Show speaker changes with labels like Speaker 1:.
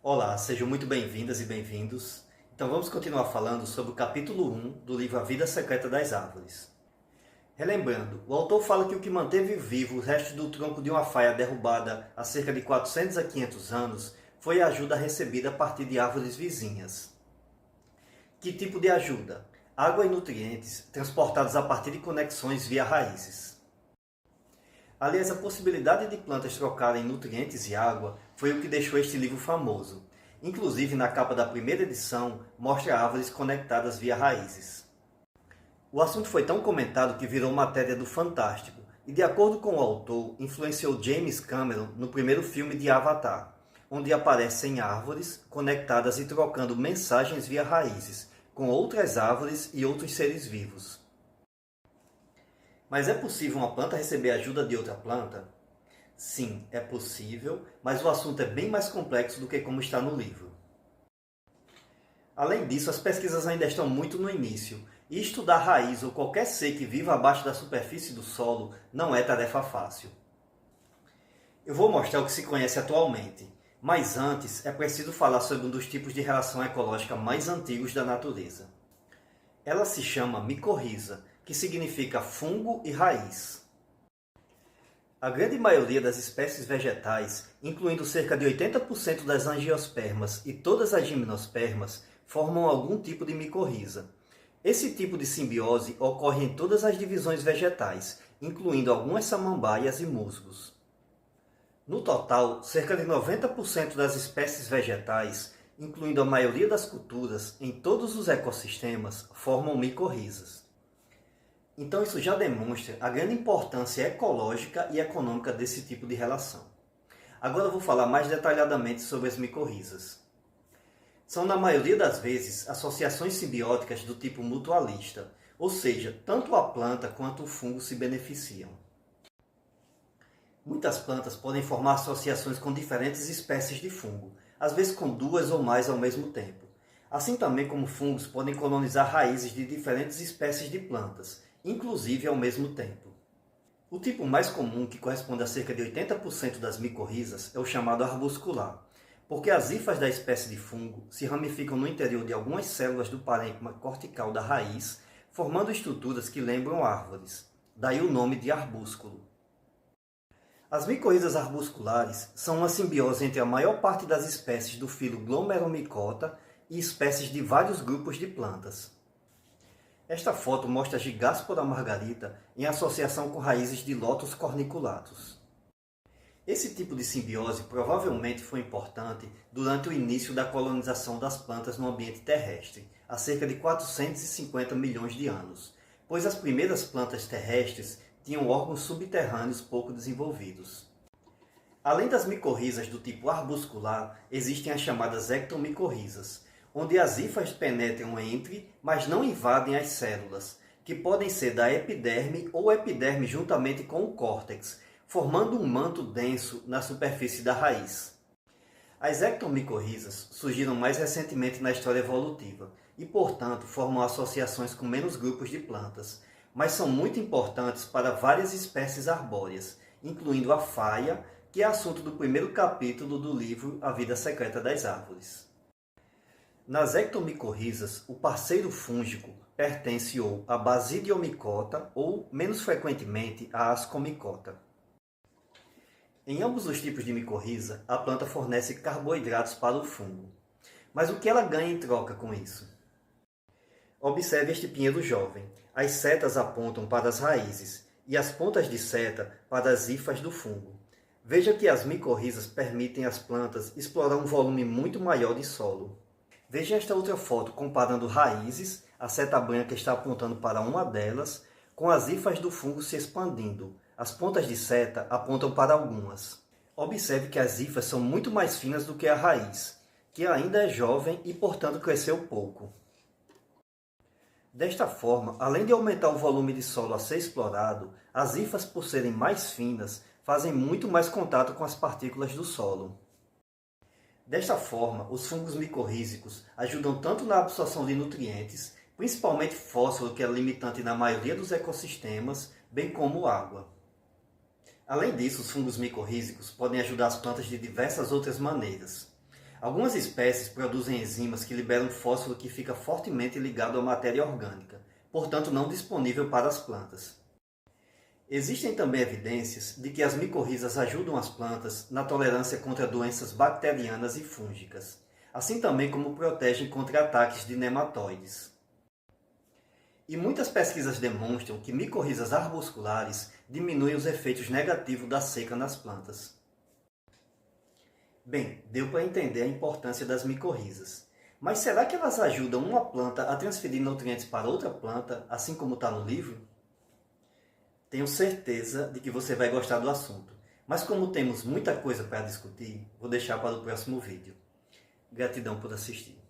Speaker 1: Olá, sejam muito bem-vindas e bem-vindos. Então vamos continuar falando sobre o capítulo 1 do livro A Vida Secreta das Árvores. Relembrando, o autor fala que o que manteve vivo o resto do tronco de uma faia derrubada há cerca de 400 a 500 anos foi a ajuda recebida a partir de árvores vizinhas. Que tipo de ajuda? Água e nutrientes transportados a partir de conexões via raízes. Aliás, a possibilidade de plantas trocarem nutrientes e água foi o que deixou este livro famoso. Inclusive, na capa da primeira edição, mostra árvores conectadas via raízes. O assunto foi tão comentado que virou matéria do Fantástico, e de acordo com o autor, influenciou James Cameron no primeiro filme de Avatar, onde aparecem árvores conectadas e trocando mensagens via raízes, com outras árvores e outros seres vivos. Mas é possível uma planta receber ajuda de outra planta? Sim, é possível, mas o assunto é bem mais complexo do que como está no livro. Além disso, as pesquisas ainda estão muito no início, e estudar raiz ou qualquer ser que viva abaixo da superfície do solo não é tarefa fácil. Eu vou mostrar o que se conhece atualmente, mas antes é preciso falar sobre um dos tipos de relação ecológica mais antigos da natureza. Ela se chama micorriza, que significa fungo e raiz. A grande maioria das espécies vegetais, incluindo cerca de 80% das angiospermas e todas as gimnospermas, formam algum tipo de micorriza. Esse tipo de simbiose ocorre em todas as divisões vegetais, incluindo algumas samambaias e musgos. No total, cerca de 90% das espécies vegetais, incluindo a maioria das culturas em todos os ecossistemas, formam micorrizas. Então isso já demonstra a grande importância ecológica e econômica desse tipo de relação. Agora eu vou falar mais detalhadamente sobre as micorrizas. São, na maioria das vezes, associações simbióticas do tipo mutualista, ou seja, tanto a planta quanto o fungo se beneficiam. Muitas plantas podem formar associações com diferentes espécies de fungo, às vezes com duas ou mais ao mesmo tempo. Assim também como fungos podem colonizar raízes de diferentes espécies de plantas, inclusive ao mesmo tempo. O tipo mais comum, que corresponde a cerca de 80% das micorrizas, é o chamado arbuscular, porque as hifas da espécie de fungo se ramificam no interior de algumas células do parênquima cortical da raiz, formando estruturas que lembram árvores, daí o nome de arbúsculo. As micorrizas arbusculares são uma simbiose entre a maior parte das espécies do filo Glomeromicota e espécies de vários grupos de plantas. Esta foto mostra a Gigáspora margarita em associação com raízes de Lotus corniculatus. Esse tipo de simbiose provavelmente foi importante durante o início da colonização das plantas no ambiente terrestre, há cerca de 450 milhões de anos, pois as primeiras plantas terrestres tinham órgãos subterrâneos pouco desenvolvidos. Além das micorrizas do tipo arbuscular, existem as chamadas ectomicorrizas, onde as hifas penetram entre, mas não invadem as células, que podem ser da epiderme ou epiderme juntamente com o córtex, formando um manto denso na superfície da raiz. As ectomicorrizas surgiram mais recentemente na história evolutiva e, portanto, formam associações com menos grupos de plantas, mas são muito importantes para várias espécies arbóreas, incluindo a faia, que é assunto do primeiro capítulo do livro A Vida Secreta das Árvores. Nas ectomicorrizas, o parceiro fúngico pertence ou à basidiomicota ou, menos frequentemente, à ascomicota. Em ambos os tipos de micorriza, a planta fornece carboidratos para o fungo. Mas o que ela ganha em troca com isso? Observe este pinheiro jovem. As setas apontam para as raízes e as pontas de seta para as hifas do fungo. Veja que as micorrizas permitem às plantas explorar um volume muito maior de solo. Veja esta outra foto comparando raízes, a seta branca está apontando para uma delas, com as hifas do fungo se expandindo. As pontas de seta apontam para algumas. Observe que as hifas são muito mais finas do que a raiz, que ainda é jovem e, portanto, cresceu pouco. Desta forma, além de aumentar o volume de solo a ser explorado, as hifas, por serem mais finas, fazem muito mais contato com as partículas do solo. Desta forma, os fungos micorrízicos ajudam tanto na absorção de nutrientes, principalmente fósforo, que é limitante na maioria dos ecossistemas, bem como água. Além disso, os fungos micorrízicos podem ajudar as plantas de diversas outras maneiras. Algumas espécies produzem enzimas que liberam fósforo que fica fortemente ligado à matéria orgânica, portanto não disponível para as plantas. Existem também evidências de que as micorrizas ajudam as plantas na tolerância contra doenças bacterianas e fúngicas, assim também como protegem contra ataques de nematóides. E muitas pesquisas demonstram que micorrizas arbusculares diminuem os efeitos negativos da seca nas plantas. Bem, deu para entender a importância das micorrizas. Mas será que elas ajudam uma planta a transferir nutrientes para outra planta, assim como está no livro? Tenho certeza de que você vai gostar do assunto. Mas como temos muita coisa para discutir, vou deixar para o próximo vídeo. Gratidão por assistir.